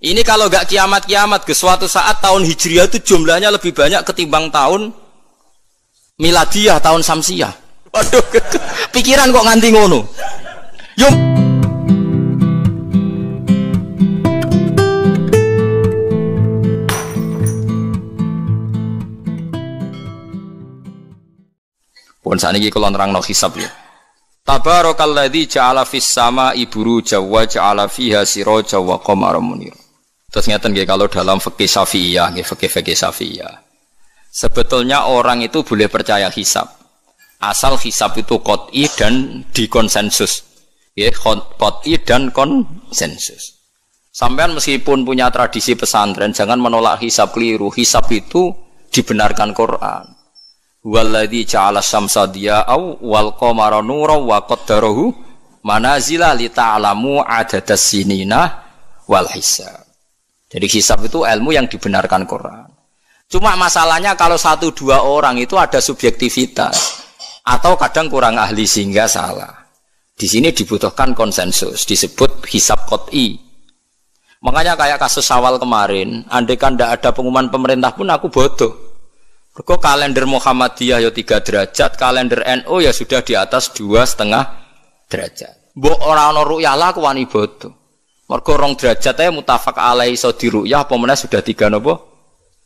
Ini kalau nggak kiamat-kiamat, ke suatu saat tahun Hijriah itu jumlahnya lebih banyak ketimbang tahun Miladiyah, tahun Samsiyah. Waduh, pikiran kok nganti ngono. Yuk. Pun saniki kula nerangno hisab ya. Tabarakalladzi ja'ala fis sama'i buruja wa ja'ala fiha siraja wa qamaran munir. Terus ngeten nggih kalau dalam fikih Syafi'iyah, nggih fikih Syafi'iyah. Sebetulnya orang itu boleh percaya hisab. Asal hisab itu qat'i dan dikonsensus. Nggih, qat'i dan konsensus. Sampean meskipun punya tradisi pesantren jangan menolak hisab keliru. Hisab itu dibenarkan Quran. Walladzi ja'ala syamsa diya'aw wal qamara nuran wa qaddarahu manazila li ta'lamu adadas sinina wal hisab. Jadi hisab itu ilmu yang dibenarkan Quran. Cuma masalahnya kalau 1-2 orang itu ada subjektivitas atau kadang kurang ahli sehingga salah. Di sini dibutuhkan konsensus, disebut hisab qat'i. Makanya kayak kasus Syawal kemarin, andai kan tidak ada pengumuman pemerintah pun aku bodoh. Kok kalender Muhammadiyah ya 3 derajat, kalender NU ya sudah di atas 2,5 derajat. Mbok ora ana ru'yah lah aku wani bodoh. Mergo 2 derajat ae mutafaq alaihi iso diru'yah apa meneh sudah 3 napa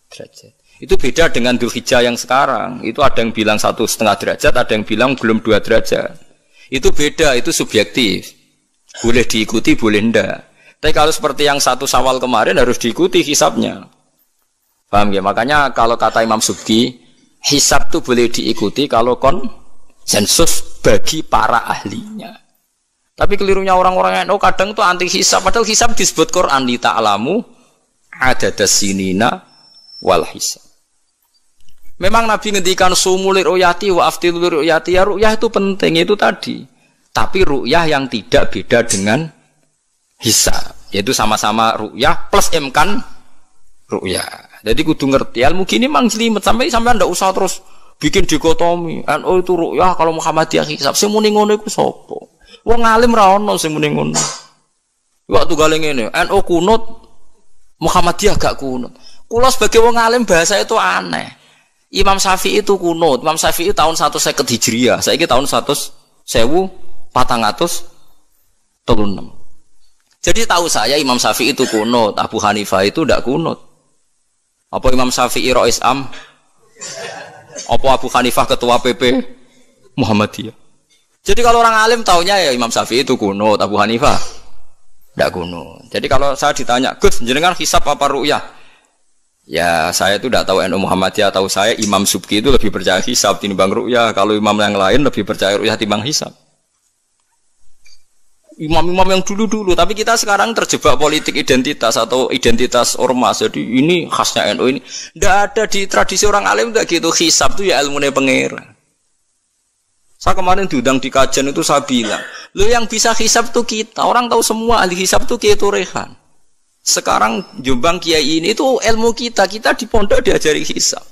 derajat. Itu beda dengan Dzulhijjah yang sekarang. Itu ada yang bilang 1,5 derajat, ada yang bilang belum 2 derajat. Itu beda, itu subjektif. Boleh diikuti, boleh ndak. Tapi kalau seperti yang 1 Syawal kemarin harus diikuti hisabnya. Paham ya? Makanya kalau kata Imam Subki, hisab itu boleh diikuti kalau konsensus bagi para ahlinya. Tapi kelirunya orang-orang yang kadang itu anti hisab. Padahal hisab disebut Quran li ta'lamu adadas sinina wal hisab. Memang Nabi ngendikan sumulir ru'yati wa aftilur ru'yati. Ya ru'yah itu penting, itu tadi. Tapi ru'yah yang tidak beda dengan hisab, yaitu sama-sama ru'yah plus imkan ru'yah. Jadi kudu ngerti ilmu gini mang jelimet sampai ndak usah terus bikin dikotomi. NU itu ru'yah kalau Muhammadiyah hisab. Sing muni ngono iku sapa? Wong alim ra ono sing muni ngono. Waktu gale ngene, NU kunut, Muhammadiyah gak kunut. Kula sebagai wong alim bahasa itu aneh. Imam Syafi'i itu kunut. Imam Syafi'i tahun 150 Hijriah. Saiki tahun 1436. Jadi tahu saya Imam Syafi'i itu kunut, Abu Hanifah itu ndak kunut. Apa Imam Syafi'i Rais Am? Apa Abu Hanifah ketua PP Muhammadiyah? Jadi kalau orang alim taunya ya Imam Syafi'i itu kunut, Abu Hanifah tidak kunut. Jadi kalau saya ditanya, Gus, jenengan hisab apa ru'yah? Ya saya itu tidak tahu NU Muhammadiyah, tahu saya Imam Subki itu lebih percaya hisab timbang ru'yah. Kalau imam yang lain lebih percaya ru'yah timbang hisab. Imam-imam yang dulu-dulu, tapi kita sekarang terjebak politik identitas atau identitas ormas. Jadi ini khasnya NU ini. Tidak ada di tradisi orang alim tidak gitu. Hisab itu ya ilmunya pengira. Saya kemarin diundang di kajian itu saya bilang, lo yang bisa hisab itu kita. Orang tahu semua ahli hisab itu Kiai Turehan. Sekarang Jombang Kiai ini itu ilmu kita. Kita di pondok diajari hisab.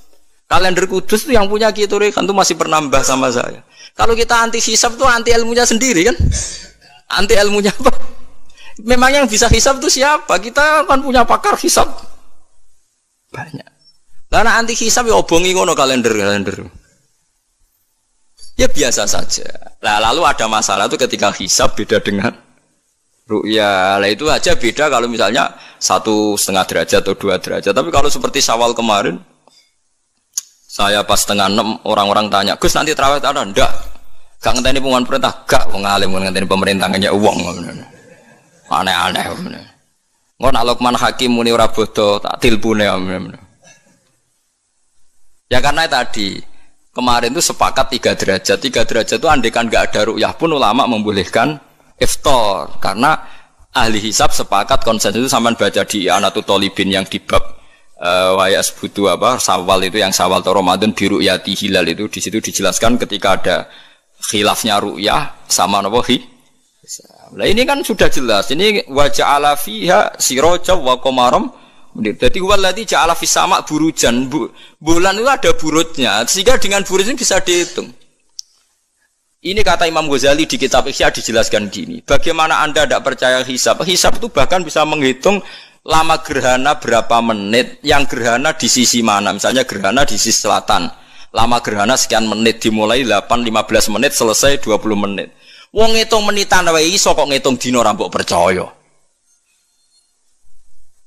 Kalender Kudus itu yang punya Kiai Turehan itu masih pernambah sama saya. Kalau kita anti hisab itu anti ilmunya sendiri kan? Anti ilmunya apa? Memang yang bisa hisab itu siapa? Kita kan punya pakar hisab banyak. Karena anti hisab ya obongi ngono kalender. Ya biasa saja. Nah, lalu ada masalah itu ketika hisab beda dengan ru'yah. Lah itu aja beda kalau misalnya 1,5 derajat atau 2 derajat. Tapi kalau seperti Syawal kemarin, saya pas 5:30 orang-orang tanya, Gus nanti tarawih ada? Enggak. Gak ngenteni pengumuman perintah, gak wong alim ngenteni pemerintah ngene wong. Aneh-aneh. Engko nek Lukman Hakim muni ora bodoh, tak tilpune. Ya karena tadi kemarin itu sepakat 3 derajat. 3 derajat itu andekan gak ada ru'yah pun ulama membolehkan iftar karena ahli hisab sepakat konsensus itu sampean baca di Anatul Thalibin yang di bab wayas butuh apa Syawal itu yang Syawal atau Ramadan biru yati hilal itu di situ dijelaskan ketika ada khilafnya ru'yah sama napa hi. Nah ini kan sudah jelas. Ini wa ja'ala fiha siraja wa qamaram. Jadi waladzi ja'ala fis sama burujan. Bulan itu ada burutnya. Sehingga dengan burut ini bisa dihitung. Ini kata Imam Ghazali di kitab Ihya dijelaskan gini. Bagaimana Anda tidak percaya hisab? Hisab itu bahkan bisa menghitung lama gerhana berapa menit, yang gerhana di sisi mana, misalnya gerhana di sisi selatan, lama gerhana sekian menit, dimulai 8-15 menit, selesai 20 menit. Wong ngitung menitan wae iso kok ngitung dina ora mbok percaya.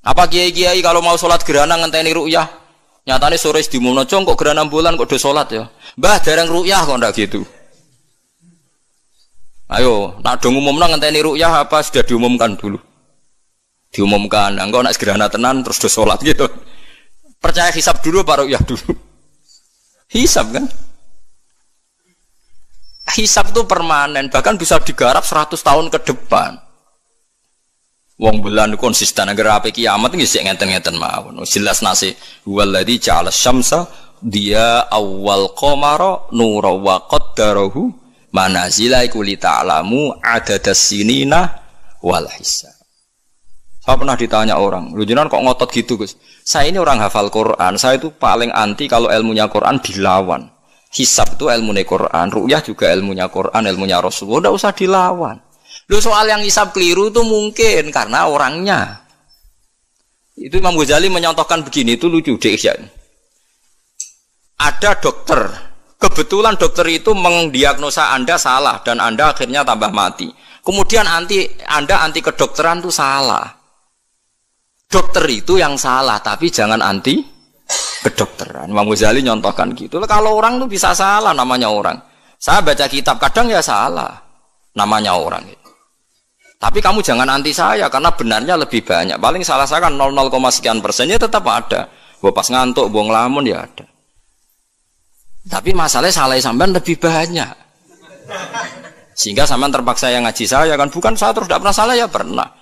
Apa kiai-kiai kalau mau sholat gerhana ngenteni ru'yah? Nyatane sore diumumno kok gerhana bulan kok do sholat ya. Mbah dereng ru'yah kok ndak gitu. Ayo, nak do ngumumno ngenteni ru'yah apa sudah diumumkan dulu? Diumumkan, engko nak gerhana tenan terus do sholat gitu. Percaya hisab dulu apa ru'yah dulu? Hisab kan? Hisab itu permanen, bahkan bisa digarap 100 tahun ke depan. Wong bulan konsisten agar apa kiamat nggih sik ngeten-ngeten mawon. Jelas nasi waladzi ja'ala syamsa dia awal qamara nura wa qaddarahu manazila iku li ta'lamu adadas sinina wal hisab. Saya pernah ditanya orang, lu jenengan kok ngotot gitu Gus? Saya ini orang hafal Quran, saya itu paling anti kalau ilmunya Quran dilawan. Hisab itu ilmunya Quran, ru'yah juga ilmunya Quran, ilmunya Rasulullah, tidak usah dilawan. Lu soal yang hisab keliru itu mungkin karena orangnya. Itu Imam Ghazali menyontohkan begini, itu lucu deh ya. Ada dokter, kebetulan dokter itu mendiagnosa Anda salah dan Anda akhirnya tambah mati. Kemudian Anda anti kedokteran itu salah. Dokter itu yang salah, tapi jangan anti kedokteran. Imam Ghazali nyontohkan gitu. Kalau orang itu bisa salah, namanya orang. Saya baca kitab kadang ya salah, namanya orang. Tapi kamu jangan anti saya karena benarnya lebih banyak. Paling salah saya kan 0, sekian persennya tetap ada. Gua pas ngantuk, gua ngelamun ya ada. Tapi masalahnya salah sampean lebih banyak. Sehingga sampean terpaksa yang ngaji saya kan, bukan saya terus tidak pernah salah ya pernah.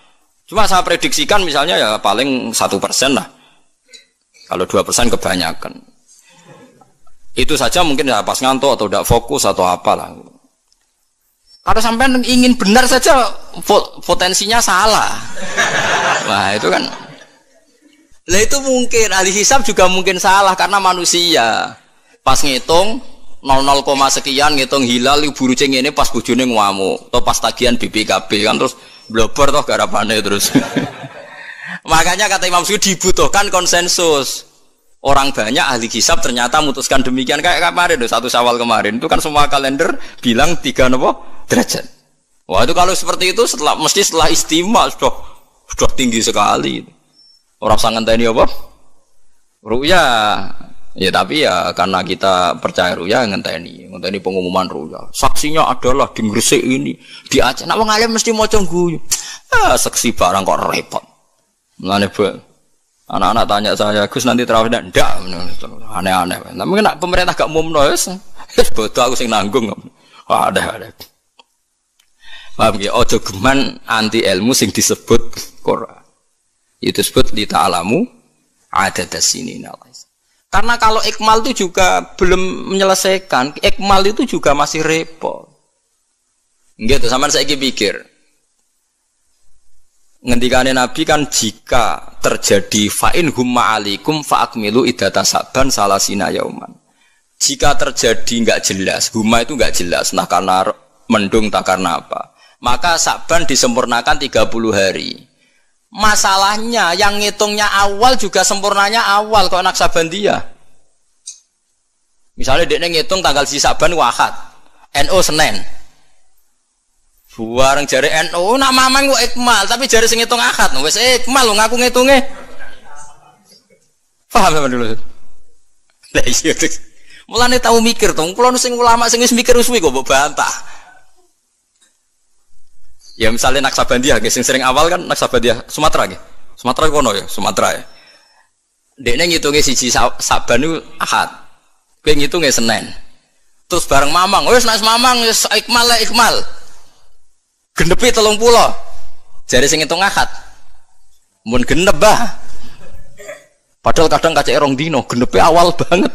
Cuma saya prediksikan misalnya ya paling 1% lah. Kalau 2% kebanyakan. Itu saja mungkin ya pas ngantuk atau tidak fokus atau apalah. Kalau sampean ingin benar saja potensinya salah. Nah itu kan. Lah itu mungkin ahli hisab juga mungkin salah karena manusia. Pas ngitung 0, sekian ngitung hilal buru ceng ini pas bojone ngamuk atau pas tagihan BPKB kan terus blobor toh garapane terus. Makanya kata Imam Suyuti dibutuhkan konsensus. Orang banyak ahli hisab ternyata memutuskan demikian kayak kemarin 1 Syawal kemarin itu kan semua kalender bilang 3 derajat. Wah itu kalau seperti itu mesti setelah istimewa sudah tinggi sekali. Orang sangat tadi apa? Ru'yah. Ya tapi ya karena kita percaya ru'yah ngenteni pengumuman ru'yah. Saksinya adalah di Gresik ini, di Aceh. Nak wong alim mesti maca guyu. Saksi barang kok repot. Mulane anak-anak tanya saya, Gus nanti terawih ndak? Aneh-aneh. Tapi nek pemerintah gak umumno wis bodoh aku sing nanggung. Wah, ada. Paham ya? Ojo geman anti ilmu sing disebut Quran. Itu disebut li ta'lamu adadas sinina. Karena kalau ikmal itu juga belum menyelesaikan, ikmal itu juga masih repot. Gitu, sampean saiki pikir. Ngendikane Nabi kan jika terjadi fa'in humma alikum fa'akmilu iddata saban salasina yauman. Jika terjadi enggak jelas, humma itu enggak jelas, nah karena mendung tak karena apa. Maka saban disempurnakan 30 hari. Masalahnya yang ngitungnya awal juga sempurnanya awal kok Naksabandia. Misalnya dia ngitung tanggal si Saban Ahad, NU Senin. Buareng jari NU nak mamang kok ikmal, tapi jari sing ngitung Ahad, wis ikmal lho ngaku ngitunge. Paham sampean dulu? Lah iya. Mulane tau mikir to, kula sing ulama sing wis mikir suwi kok mbok bantah. Ya misalnya Naksabandia, sing sering awal kan Naksabandia Sumatera nggih. Sumatera kono ya, Sumatera ya. Dekne ngitunge siji Saban niku Ahad. Kowe ngitunge Senin. Terus bareng Mamang, wis nek Mamang wis ikmal. Genepi 30. Jare sing ngitung Ahad. Mun genep bah. Padahal kadang kacek rong dino, genepi awal banget.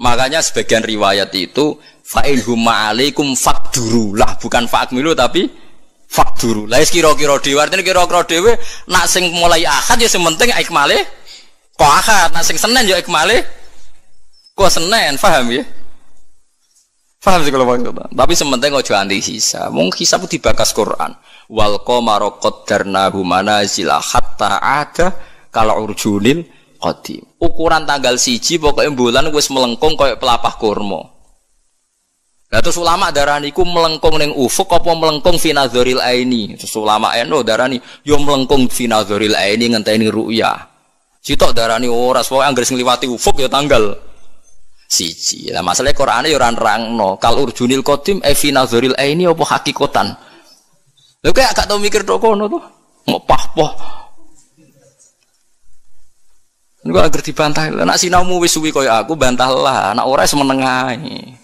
Makanya sebagian riwayat itu fa'in humma alaikum fakduru lah, bukan fa'akmilu tapi fakduru. Lah kira-kira dhewe artine kira-kira dhewe nak sing mulai Ahad ya sing penting ikmale kok Ahad, nak sing Senin ya ikmale kok Senin, paham ya? Paham sih kalau maksudnya. Tapi sementing ojo anti hisab. Wong hisab dibakas Quran. Wal qamara qaddarnahu manazila hatta ada kalau urjunil qadim. Ukuran tanggal 1 pokoknya bulan wis melengkung koyo pelapah kurma. Lah terus ulama darani iku melengkung ning ufuk apa melengkung fi nazaril aini. Terus ulama eno darani yo melengkung fi nazaril aini ngenteni ru'yah. Sitok darani ora pokoke anggere sing liwati ufuk ya tanggal 1. Lah masalahe Qur'ane yo ora nerangno kal urjunil qadim fi nazaril aini apa hakikatan. Lha kok gak tau mikir tok kono to. Mau pah-pah. Niku agar dibantah. Lah nek sinaumu wis suwi kaya aku bantahlah, nek ora semeneng ae.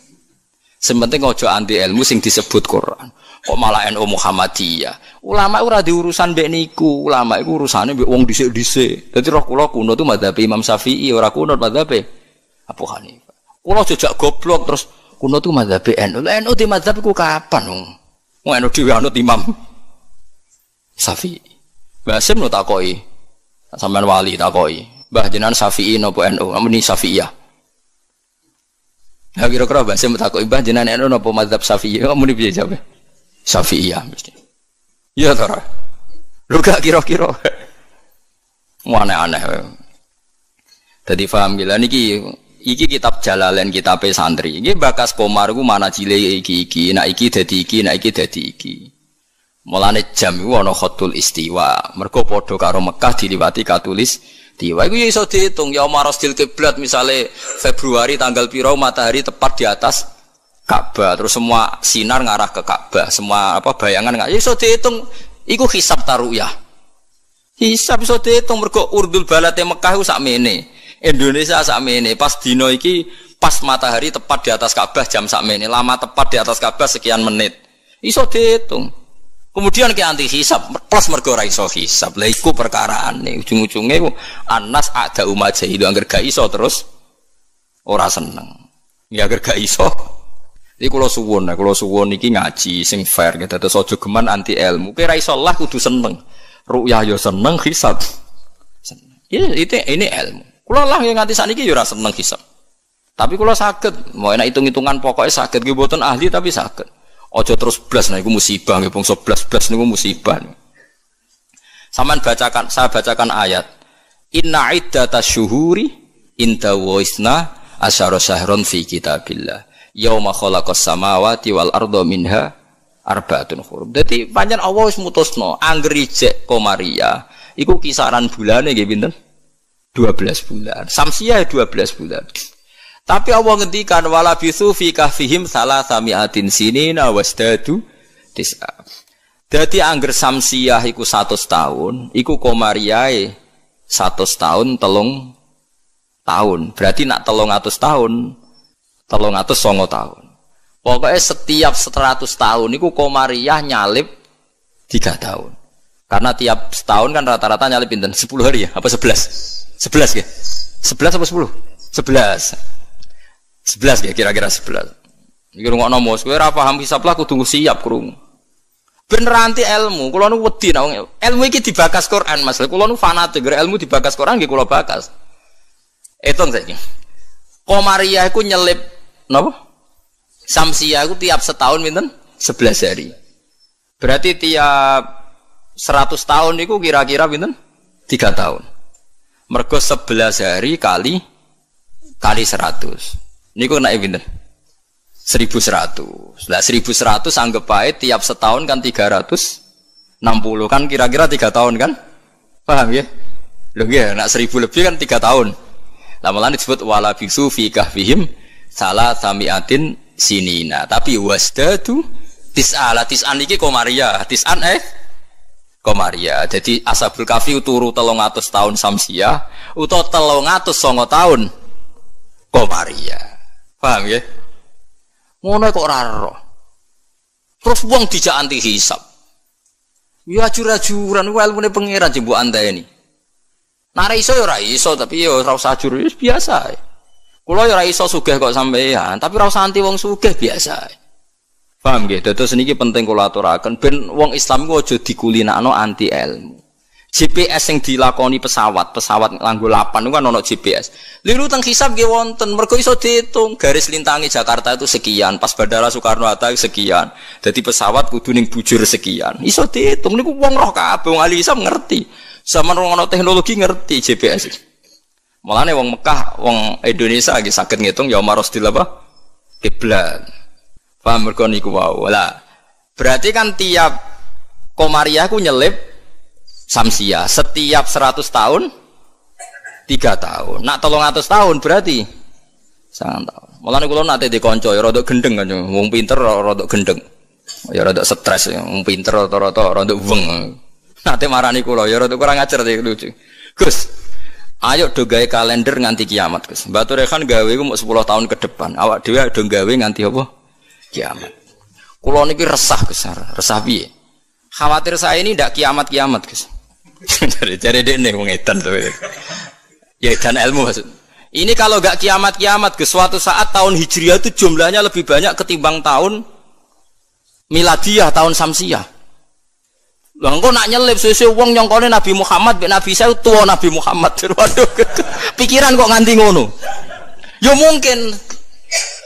Sementing ojo anti ilmu sing disebut Quran. Kok malah NU Muhammadiyah. Ulama ora diurusan mbek niku. Ulama iku urusane mbek wong dhisik-dhisik. Dadi roh kula kuno tu madzhab Imam Syafi'i, ora kuno madzhab Abu Hanifah. Kula jejak goblok terus kuno tu madzhab NU. Lah NU di madzhab iku kapan wong? Wong NU dhewe anut Imam Syafi'i. Basim no takoki. Sampeyan wali takoki. Mbah jenengan Syafi'i napa NU? Amuni Syafi'iyah. Nah kira-kira bahasa mutaku ibah jenengan eno napa mazhab Syafi'i? Kamu muni piye jawab? Syafi'iyah mesti. Iya ta ora? Lu gak kira-kira. Aneh-aneh. Dadi paham gila niki kitab Jalalain kitab santri. Iki bakas Komar ku mana cile iki. Nak iki dadi iki, nak iki dadi iki. Mulane jam iku ana khatul istiwa. Mergo padha karo Mekah diliwati katulis Tiwa itu ya iso dihitung ya marosdil kiblat misalnya Februari tanggal piro matahari tepat di atas Ka'bah terus semua sinar ngarah ke Ka'bah semua apa bayangan nggak ya iso dihitung iku hisab taruyah hisab iso dihitung mergo urdul balate Mekah itu sakmene Indonesia sakmene pas dino iki pas matahari tepat di atas Ka'bah jam sakmene lama tepat di atas Ka'bah sekian menit iso dihitung. Kemudian ke anti hisab plus mergo ora iso hisab. Lha iku perkaraane ujung-ujunge Anas ada umat jahilu angger gak iso terus ora seneng. Ya angger gak iso. Iki kula suwun iki ngaji sing fair gitu terus aja geman anti ilmu. Kowe ora iso lah kudu seneng. Ru'yah yo seneng hisab. Seneng. Ini ilmu. Kula lah yang nganti sakniki yo ora seneng hisab. Tapi kula saged mau enak hitung-hitungan pokoknya saged nggih mboten ahli tapi saged. Ojo terus blas niku musibah nggih bangsa blas niku musibah. Saman bacakan saya bacakan ayat. Inna iddatash syuhuri inda waisna asyara syahron fi kitabillah. Yauma khalaqas samawati wal arda minha arba'atun hurum. Dadi pancen Allah wis mutusno angger ijek Komariah iku kisaran bulane nggih pinten? 12 bulan. Samsiah 12 bulan. Tapi Allah ngendikan wala bisu fi kahfihim salasami'atin sinina wasdadu tis'a. Dadi angger samsiah iku 100 tahun, iku Komariae 100 tahun 3 tahun. Berarti nak 300 tahun 309 tahun. Pokoknya setiap 100 tahun iku Komariah nyalip 3 tahun. Karena tiap setahun kan rata-rata nyalip pinten 10 hari ya, apa 11? 11 ya? 11 apa 10? 11. 11 ya kira-kira 11. Iki rungokno mos kowe ora paham hisab lah kudu siap krungu. Bener anti ilmu, kula nu wedi nek ilmu iki dibakas Quran Mas. Kula nu fanatik ilmu dibakas Quran nggih kula bakas. Etung saiki. Komariah iku nyelip napa? Samsiah iku tiap setahun pinten? 11 hari. Berarti tiap 100 tahun iku kira-kira pinten? 3 tahun. Mergo 11 hari kali 100. Niku naik pinten? 1100. Lah 1100 anggap bae tiap setahun kan 360 kan kira-kira 3 tahun kan? Paham ya? Lho nggih, nek 1000 lebih kan 3 tahun. Lah malah disebut wala bisu fi kahfihim salasami'atin sinina. Tapi wasdadu tis'an iki Komariah. Tis'an Komariah. Jadi Ashabul Kahfi turu 300 tahun Samsiah utawa 309 tahun Komariah. Paham ya? Ngono kok ora ero. Terus wong dijak anti hisab. Ya ajur-ajuran ku ilmune pangeran jembu andani. Nek iso ya ora iso tapi ya ora usah ajur wis biasa. Kula ya ora iso sugih kok sampean, tapi ora usah anti wong sugih biasa. Paham nggih? Dados niki penting kula aturaken ben wong Islam ku aja dikulinakno anti ilmu. GPS yang dilakoni pesawat nganggo 8 itu kan ono GPS. Liru teng hisab nggih wonten, mergo iso diitung garis lintangi Jakarta itu sekian, pas Bandara Soekarno-Hatta sekian. Jadi pesawat kudu ning bujur sekian. Iso diitung niku wong roh kabeh, wong ahli hisab ngerti. Zaman ono teknologi ngerti GPS. Mulane wong Mekah, wong Indonesia nggih saged ngitung ya marosdil apa? Kiblat. Paham mergo niku wae. Lah, berarti kan tiap Komariah ku nyelip Samsia setiap 100 tahun 3 tahun. Nak 300 tahun berarti 9 tahun. Mulane kula nate dikonco ya rada gendeng kan wong pinter rada gendeng. Ya rada stres wong pinter rata-rata rada weng. Nate marani kula ya rada kurang ajar iki lucu. Gus, ayo do gawe kalender nganti kiamat, Gus. Batu Rehan gawe ku mau 10 tahun ke depan. Awak dhewe do gawe nganti apa? Kiamat. Kula niki resah Gus, resah piye? Khawatir saya ini ndak kiamat-kiamat, Gus. Cari dekne wong edan to. Ya edan ilmu maksud. Ini kalau enggak kiamat-kiamat ke suatu saat tahun Hijriah itu jumlahnya lebih banyak ketimbang tahun Miladiah, tahun Samsiah. Lah engko nak nyelip suwe-suwe wong nyongkone Nabi Muhammad mek Nabi saya tua Nabi Muhammad. Waduh. Pikiran kok nganti ngono. Ya mungkin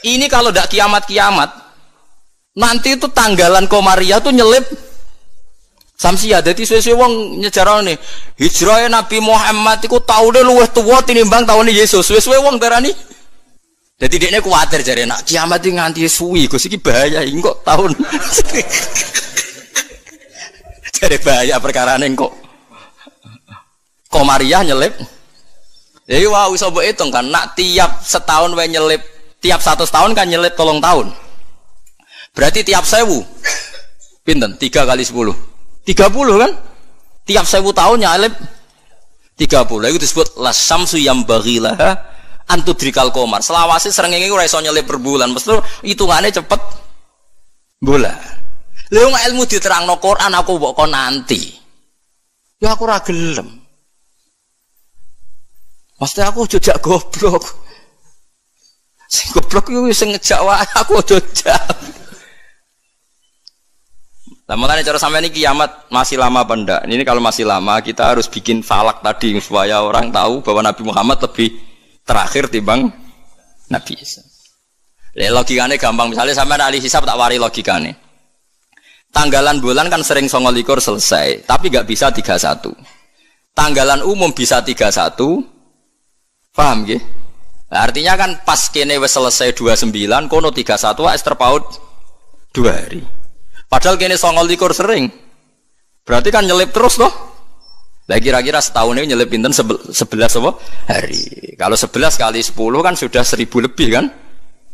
ini kalau enggak kiamat-kiamat nanti itu tanggalan Komariah tuh nyelip Samsia. Jadi suwe-suwe wong nyejarane hijrah Nabi Muhammad iku taune luwih tuwa tinimbang taune Yesus. Suwe-suwe wong darani. Jadi dekne kuwatir jare nak kiamat iki nganti suwi, Gus iki bahaya iki kok tahun. Jare bahaya perkarane kok. Komariah nyelip. Jadi wah iso mbok hitung kan nak tiap setahun wae nyelip, tiap 100 tahun kan nyelip 3 tahun. Berarti tiap 1000 pinten? 3 kali 10. 30 kan? Tiap 1000 tahun nyalip 30. Itu disebut la syamsu yambaghilaha antudrikal qamar. Selawase srengenge ora iso nyelip per bulan. Mesti hitungane cepet bulan. Lha wong ilmu diterangno Quran aku mbok kon nanti. Ya aku ora gelem. Mesti aku jejak goblok. Sing goblok iku sing ngejak wae aku jejak. Nah, makanya cara sampai ini kiamat masih lama apa enggak? Ini kalau masih lama kita harus bikin falak tadi supaya orang tahu bahwa Nabi Muhammad lebih terakhir timbang Nabi Isa. Logikanya gampang, misalnya sampai ahli hisab tak wari logikanya. Tanggalan bulan kan sering 29 selesai, tapi nggak bisa 31. Tanggalan umum bisa 31, paham ya? Nah, artinya kan pas kene wis selesai 29, kono 31 wis terpaut 2 hari. Padahal kene 29 sering. Berarti kan nyelip terus toh. Lah kira-kira setahun ini nyelip pinten 11 apa? Hari. Kalau 11 kali 10 kan sudah 1000 lebih kan?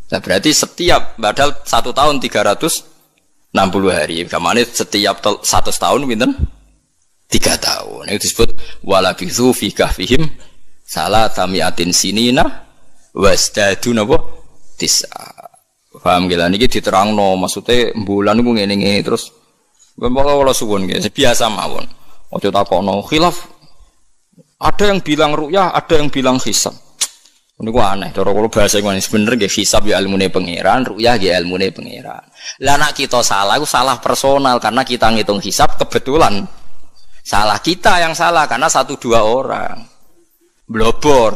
Nah, berarti setiap padahal 1 tahun 360 hari. Kamane setiap 100 tahun pinten? 3 tahun. Itu disebut walabithu fi kahfihim salatamiatin sinina wasdadu napa? Tis'a. Paham gila niki diterangno maksudnya bulan niku ngene-ngene terus kula suwun nggih biasa mawon. Aja takokno khilaf. Ada yang bilang ru'yah, ada yang bilang hisab. Niku aneh cara kula bahasa ngene bener nggih hisab ya ilmune pangeran, ru'yah nggih ilmune pangeran. Lah nek kita salah iku salah personal karena kita ngitung hisab kebetulan. Salah kita yang salah karena 1-2 orang. Blobor.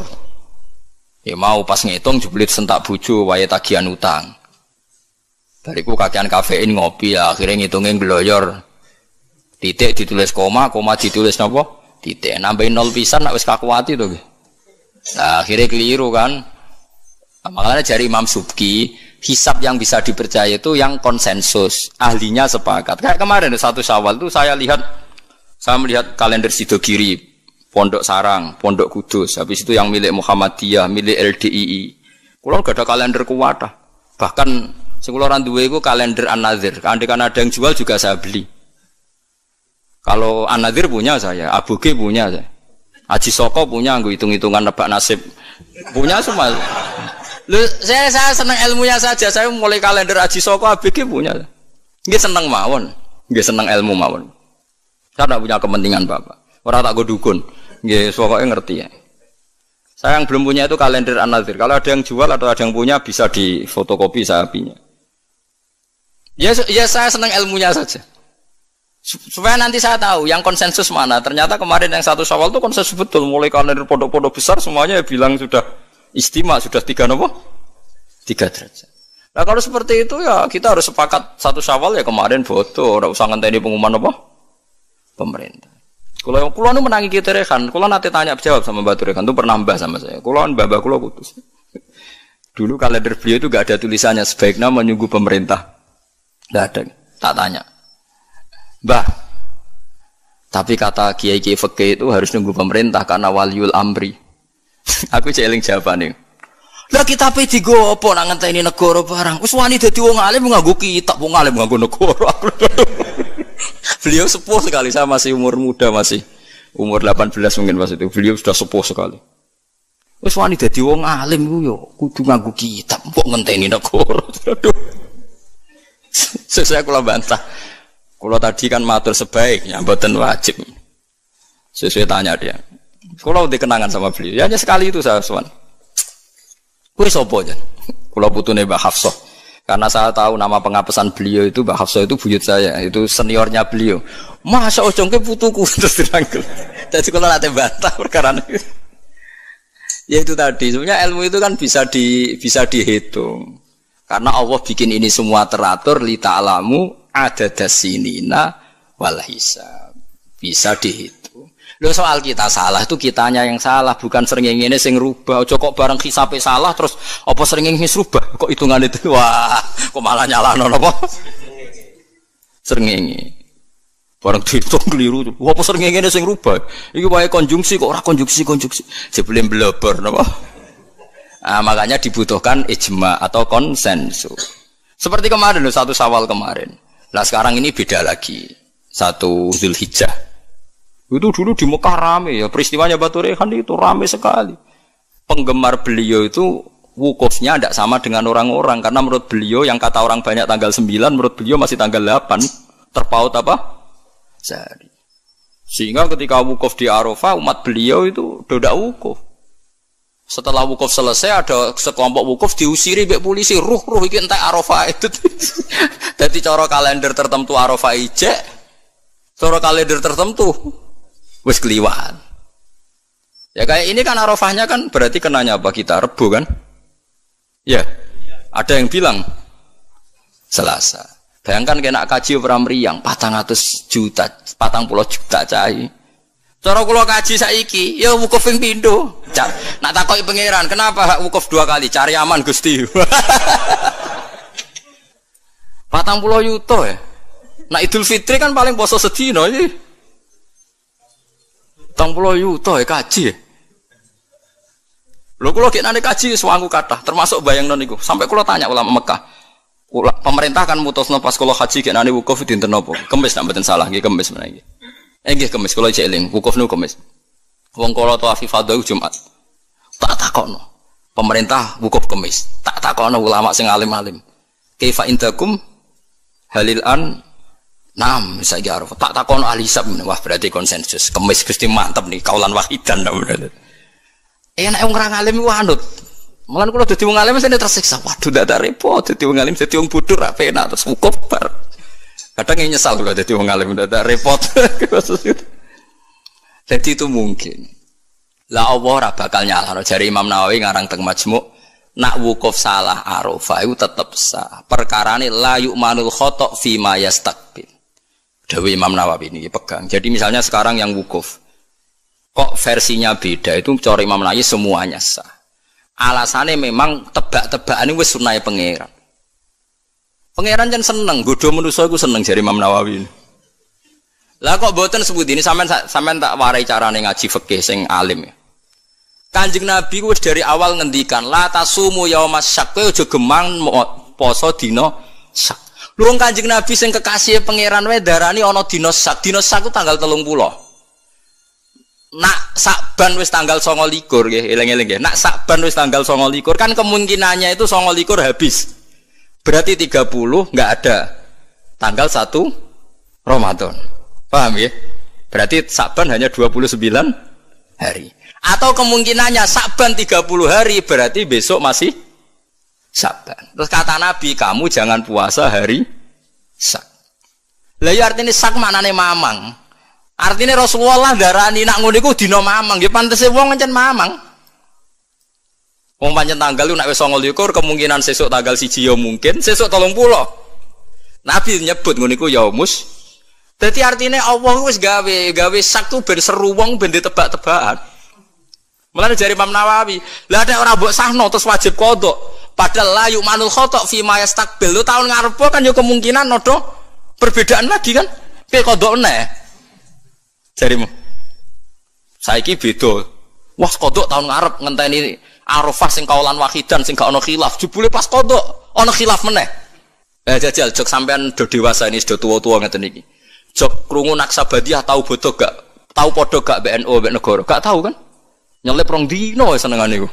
Ya mau pas ngitung jeblit sentak bojo wae tagihan utang. Bariku kakean kafein ngopi ya, akhirnya ngitungin gloyor. Titik ditulis koma, koma ditulis napa? Titik. Nambahin 0 pisan nak wis kakuati to nggih. Nah, akhirnya keliru kan. Makanya dari Imam Subki, hisab yang bisa dipercaya itu yang konsensus, ahlinya sepakat. Kayak kemarin 1 Syawal itu saya melihat kalender Sidogiri, Pondok Sarang, Pondok Kudus, habis itu yang milik Muhammadiyah, milik LDII. Kulo gak ada kalender kuwatah. Bahkan sing kula ora duwe iku kalender An-Nadzir. Kan ada yang jual juga saya beli. Kalau An-Nadzir punya saya, Abu G punya saya. Haji Soko punya, nggo hitung-hitungan nebak nasib. Punya semua. Loh, saya senang ilmunya saja. Saya mulai kalender Haji Soko, Abu G punya. Nggih seneng mawon. Nggih seneng ilmu mawon. Saya tidak punya kepentingan Bapak. Ora tak go dukun. Nggih pokoke ngerti ya. Saya yang belum punya itu kalender An-Nadzir. Kalau ada yang jual atau ada yang punya bisa difotokopi saya punya. Ya saya senang ilmunya saja. Supaya nanti saya tahu yang konsensus mana. Ternyata kemarin yang 1 Syawal itu konsensus betul. Mulai kalender pondok-pondok besar semuanya bilang sudah istimewa, sudah 3 derajat. Nah kalau seperti itu ya kita harus sepakat 1 Syawal ya kemarin foto. Tidak usah ngenteni pengumuman pemerintah. Kalau nu menangi kita rekan, kalau nanti tanya jawab sama Mbak Rekan itu pernah mbah sama saya. Kalau mbah kulo putus. Dulu kalender beliau itu gak ada tulisannya sebaiknya menunggu pemerintah. Gak ada. Tak tanya. Mbah, tapi kata kiai-kiai fikih itu harus nunggu pemerintah karena waliul amri. Aku celing jawabannya. Lah kita pe digo apa nak ngenteni negara barang. Wis wani dadi wong alim nganggo kitab, wong alim nganggo negara. Beliau sepuh sekali, saya masih umur muda, masih umur 18 mungkin pas itu. Beliau sudah sepuh sekali. Wis wani dadi wong alim ku yo kudu nganggo kitab, kok ngenteni negara. Aduh. Saya kula bantah. Kalau tadi kan matur sebaiknya, mboten wajib. Sesuai tanya dia. Kalau dikenangan sama beliau, ya hanya sekali itu saya sowan. Kuwi sapa jan? Kula putune Mbah Hafsah. Karena saya tahu nama pengapesan beliau itu Mbah Hafsah itu buyut saya, itu seniornya beliau. Masa ojongke putuku terus dirangkul. Jadi kalau nate bantah perkara itu. Ya itu tadi, sebenarnya ilmu itu kan bisa dihitung. Karena Allah bikin ini semua teratur li ta'lamu adadasinina wal hisab. Bisa dihitung. Loh soal kita salah itu kitanya yang salah, bukan srengenge sing rubah. Aja kok bareng hisabe salah terus apa srengenge rubah? Kok hitungan itu wah, kok malah nyalahno napa? Srengenge. Bareng dihitung keliru. Apa srengenge sing rubah? Iki wae konjungsi kok ora konjungsi. Jebule blobor napa? Nah, makanya dibutuhkan ijma atau konsensus. Seperti kemarin loh, 1 Syawal kemarin. Nah sekarang ini beda lagi. 1 Zulhijjah. Itu dulu di Mekah rame ya. Peristiwanya Batu Rehan itu rame sekali. Penggemar beliau itu wukufnya tidak sama dengan orang-orang. Karena menurut beliau yang kata orang banyak tanggal 9, menurut beliau masih tanggal 8. Terpaut apa? Sehari. Sehingga ketika wukuf di Arafah, umat beliau itu tidak wukuf. Setelah wukuf selesai ada sekelompok wukuf diusiri mbek polisi, ruh iki entek Arafah itu. Dadi cara kalender tertentu Arafah ijek, cara kalender tertentu wis kliwat. Ya kayak ini kan Arafahnya kan berarti kenanya apa kita Rebo kan? Ya. Ada yang bilang Selasa. Bayangkan kena kaji ora mriyang 400 juta, 40 juta cai. Cara kula kaji saiki, ya wukuf ping pindho. Nak takoki pangeran, kenapa hak wukuf 2 kali? Cari aman Gusti. 40 yuto ya. Nak Idul Fitri kan paling poso sedina iki. 40 yuto ya kaji. Lho kula gek nane kaji suwangu kathah, termasuk bayangno niku. Sampai kula tanya ulama Mekah. Pemerintah kan mutusno pas kula haji gek nane wukuf dinten napa? Kemis nek mboten salah nggih kemis menawi. Nggih kemis kula cek eling, wukuf niku kemis. Wong kala tawaf ifadah Jumat. Tak takokno. Pemerintah wukuf kemis. Tak takokno ulama sing alim-alim. Kaifa indakum halil an nam saiki arep. Tak takokno ahli hisab. Wah berarti konsensus. Kemis Gusti mantep nih kaulan wahidan ta berarti. Enak wong ora alim iku anut. Malah kula dadi wong alim mesti tersiksa. Waduh ndak repot dadi wong alim dadi wong bodoh ra penak terus wukuf bar. Kadang nyesal kalau jadi wong alim udah repot. Jadi itu mungkin. Lah Allah ora bakal nyalahno jare Imam Nawawi ngarang teng Majmu' nak wukuf salah Arafah itu tetep sah. Perkarane la yu'manul khata' fi ma yastaqbil. Dewe Imam Nawawi ini pegang. Jadi misalnya sekarang yang wukuf kok versinya beda itu cara Imam Nawawi semuanya sah. Alasannya memang tebak-tebakan wis sunah pangeran. Pangeran jan seneng, godho manusa iku seneng jare Imam Nawawi. Lah kok mboten sebut ini sampean tak warai carane ngaji fikih sing alim ya. Kanjeng Nabi wis dari awal ngendikan la tasumu yaumas syak, kowe aja gemang poso dina syak. Lho Kanjeng Nabi sing kekasih pangeran wae darani ana dina syak. Dina syak ku tanggal 30. Nak Sakban wis tanggal 29 nggih, eling-eling nggih. Nak Sakban wis tanggal 29 kan kemungkinannya itu 29 habis. Berarti 30 enggak ada tanggal 1 Ramadan. Paham ya? Berarti Sakban hanya 29 hari. Atau kemungkinannya Sakban 30 hari berarti besok masih Sakban. Terus kata Nabi, kamu jangan puasa hari Sak. Lah ya artine sak maknane mamang. Artine Rasulullah darani nak ngono iku dina mamang, ya pantese wong ngancen mamang. Wong pancen tanggal lu nek wis 29 kemungkinan sesuk tanggal 1 ya mungkin, sesuk 30. Nabi nyebut ngono iku yaumus. Dadi artine Allah wis gawe sak tu ben seru wong ben ditebak-tebakan. Mulane jare Imam Nawawi, lah nek ora mbok sahno terus wajib qodho. Padahal la yu'manul khata' fi ma yastaqbil. Lu tahun ngarep kan ya kemungkinan nodo perbedaan lagi kan? Piye qodho neh? Jarimu. Saiki beda. Wah, qodho tahun ngarep ngenteni Arafah sing kaulan wahidan sing gak ono khilaf. Jebule pas qodho ono khilaf meneh. Jajal jok sampean do dewasa ini sudah tua-tua ngeten iki. Jok krungu Naksabandiyah tahu bodoh gak? Tahu padha gak BNO mbek negara? Gak tahu kan? Nyelip rong dino senengane iku.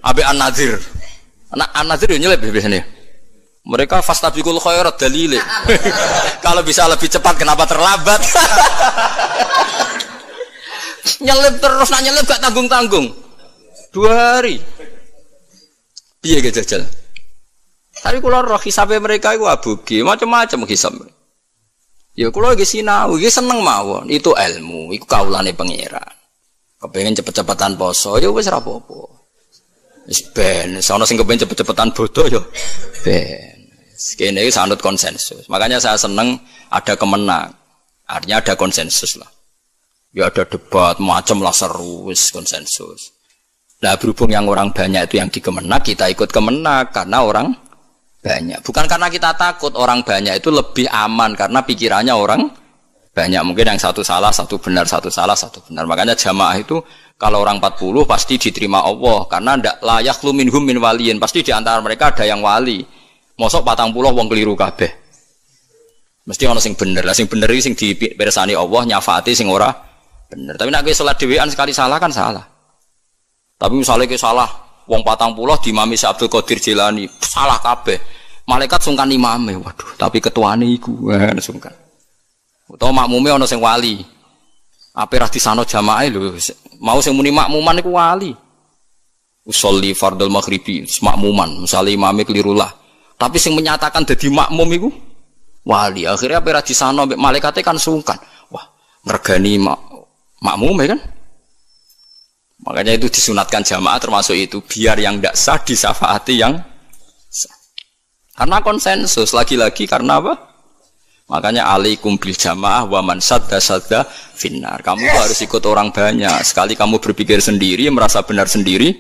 Abe An-Nadzir. An-Nadzir yo nyelip biasanya. Mereka fastabiqul khairat dalile. Kalau bisa lebih cepat kenapa terlambat? Nyelip terus nak nyelip gak tanggung-tanggung. 2 hari. Piye ge jajal? Tapi kula roh hisabe mereka iku abuge, macam-macam hisab. Ya kula ge sinau, ge seneng mawon. Itu ilmu, iku kaulane pangeran. Kepengin cepet-cepetan poso, ya wis ra apa-apa. Wis ben, sono sing kepengin cepet-cepetan bodoh ya. Ben. Sekene iki sanut konsensus. Makanya saya seneng ada kemenang. Artinya ada konsensus lah. Ya ada debat macam lah seru wis konsensus. Nah berhubung yang orang banyak itu yang dikemenak, kita ikut kemenak karena orang banyak. Bukan karena kita takut orang banyak itu lebih aman karena pikirannya orang banyak. Mungkin yang satu salah, satu benar, satu salah, satu benar. Makanya jamaah itu kalau orang 40 pasti diterima Allah karena ndak layak lu minhum min waliyin. Pasti di antara mereka ada yang wali. Mosok 40 wong keliru kabeh. Mesti ana sing bener. Lah sing bener iki sing dipirsani Allah nyafaati sing ora bener. Tapi nek kowe salat dhewean sekali salah kan salah. Tapi misalnya kowe salah wong 40 diimami Syekh Abdul Qadir Jilani, salah kabeh. Malaikat sungkan imame. Waduh, tapi ketuane iku sungkan. Utawa makmume ana sing wali. Ape ra disano jamaah lho. Mau sing muni makmuman iku wali. Usolli fardhul maghribi, makmuman, misale imame keliru lah. Tapi sing menyatakan dadi makmum iku wali. Akhirnya ape ra disano mbek malaikate kan sungkan. Wah, ngregani makmum ya kan? Makanya itu disunatkan jamaah termasuk itu biar yang tidak sah disafaati yang sah. Karena konsensus lagi-lagi karena apa? Makanya alaikum bil jamaah wa man sadda finnar. Kamu tuh harus ikut orang banyak. Sekali kamu berpikir sendiri, merasa benar sendiri,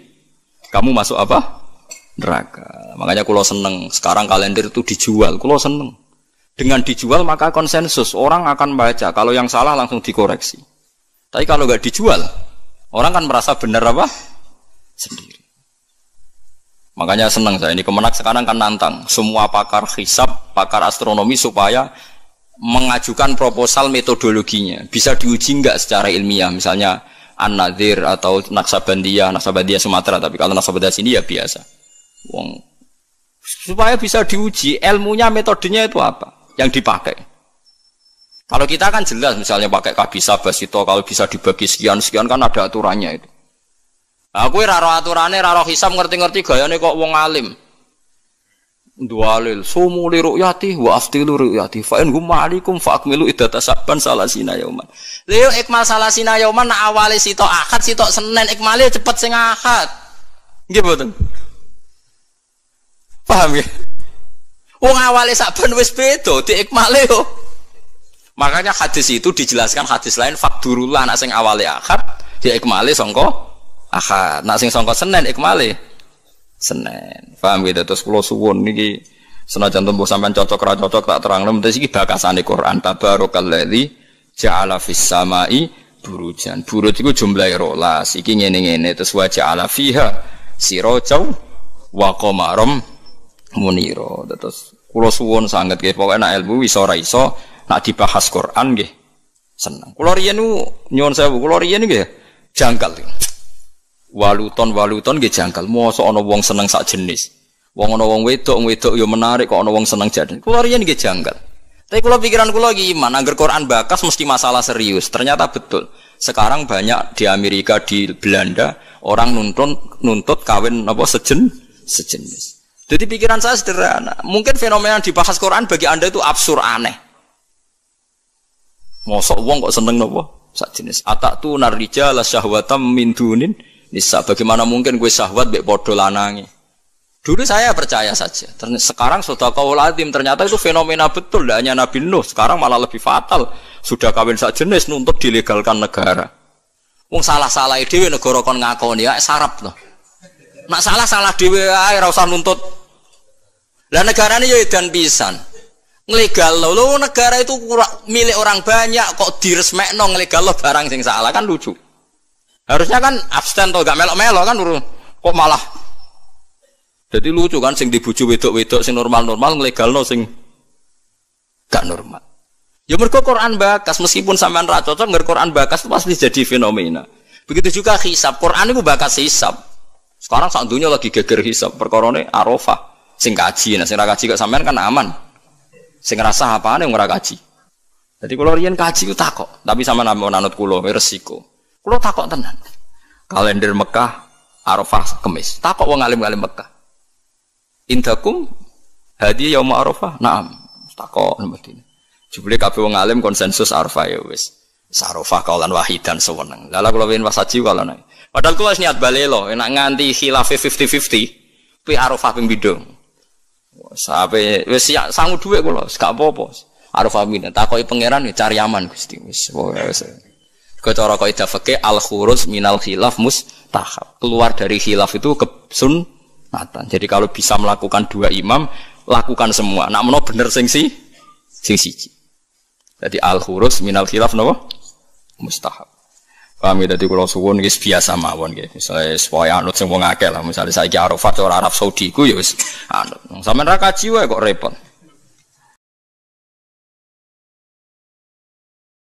kamu masuk apa? Neraka. Makanya kulo seneng sekarang kalender itu dijual. Kulo seneng. Dengan dijual maka konsensus orang akan baca. Kalau yang salah langsung dikoreksi. Tapi kalau nggak dijual, orang kan merasa benar apa? Sendiri. Makanya senang saya ini Kemenak sekarang kan nantang semua pakar hisab, pakar astronomi supaya mengajukan proposal metodologinya. Bisa diuji nggak secara ilmiah, misalnya An-Nadzir atau Naksabandiyah Sumatera. Tapi kalau Naksabandiyah sini ya biasa. Wong supaya bisa diuji ilmunya, metodenya itu apa yang dipakai. Kalau kita kan jelas misalnya pakai kabisa basito, kalau bisa dibagi sekian kan ada aturannya itu. Aku raro aturannya, raro hisab ngerti-ngerti gayane kok wong alim. Dualil sumu li ru'yati wa aftilu ru'yati fa in hum ma'alikum fa akmilu iddata sabban salasina yauman. Leo ikmal salasina yauman nak awale sitok Ahad sitok Senin ikmale cepet sing Ahad. Nggih mboten? Paham ya? Wong awale Saban wis beda diikmale yo. Makanya hadis itu dijelaskan hadis lain fakdurullah nak sing awale Ahad diikmale sangka Ahad. Nak sing sangka Senin ikmale Senin. Paham gitu? Terus kula suwun niki senajan tembuh sampean cocok ra cocok tak terangno mesti iki bakasane Quran tabarakalladzi ja'ala fis samai burujan. Buruj iku jumlahe 12. Iki ngene-ngene terus wa ja'ala fiha sirajan wa qamaram muniro. Terus kula suwun sanget nggih pokoke nek ilmu iso ora iso nek dibahas Quran nggih seneng. Kula riyen nyuwun sewu, kula riyen nggih jangkal. Waluton nggih jangkal. Mosok ana wong seneng sak jenis. Wong ana wong wedok yo menarik kok ana wong seneng jadi. Kula riyen nggih jangkal. Tapi kula pikiran kula iki iman, angger Quran bakas mesti masalah serius. Ternyata betul. Sekarang banyak di Amerika, di Belanda orang nuntut kawin apa sejenis. Jadi pikiran saya sederhana. Mungkin fenomena yang dibahas Quran bagi Anda itu absurd aneh. Mosok wong kok seneng nopo? Sak jenis. Atatu narrijala syahwatam min dunin nisa. Bagaimana mungkin gue syahwat mbek padha lanange? Dulu saya percaya saja. Sekarang sadaqaul azim ternyata itu fenomena betul. Tidak hanya Nabi Nuh. Sekarang malah lebih fatal. Sudah kawin sak jenis nuntut dilegalkan negara. Wong salah-salah dhewe negara kon ngakoni ya sarap to. Nak salah dhewe ae ora usah nuntut. Lah negarane yo edan pisan. Nglegal lho negara itu milik orang banyak kok diresmekno nglegal barang sing salah kan lucu. Harusnya kan abstain to gak melok-melok kan kok malah. Jadi lucu kan sing dibuju wedok-wedok sing normal-normal nglegalno sing gak normal. Ya mergo Quran bakas meskipun sampean ra cocok ngger Quran bakas itu pasti jadi fenomena. Begitu juga hisab. Quran itu bakas hisab. Sekarang sak dunya lagi geger hisab perkarane Arafah. Sing kaji, nah sing ra kaji kok sampean kan aman. Sing ngrasah apane wong ora kaji. Jadi kula riyen kaji ku takok, tapi sama nanut kula resiko. Kula takok tenan. Kalender Mekah Arafah Kamis. Takok wong alim-alim Mekah. Indakum hadiah yaum Arafah? Naam. Takok mestine. Jebule kabeh wong alim konsensus Arafah ya wis. Arafah kaulan wahidan seweneng. Lha kula wen wasaji kaulan. Padahal kula wis niat balelo, enak nganti khilaf 50-50. Kuwi Arafah ping pindho. Sampai wis sangu dhuwit kula, gak apa-apa. Arafah min takoki pangeran cari aman Gusti wis. Cara kaidah fikih al-khuruj minal khilaf mustahab. Keluar dari khilaf itu kesunatan. Jadi kalau bisa melakukan dua imam, lakukan semua. Nak menawa bener sing siji. Jadi al-khuruj minal khilaf napa? Mustahab. Paham ya, dadi kula suwun iki biasa mawon nggih. Misale supaya anut sing wong akeh lah, misale saiki Arafat ora Arab Saudi ku ya wis anut. Sampeyan ra kaji wae kok repot.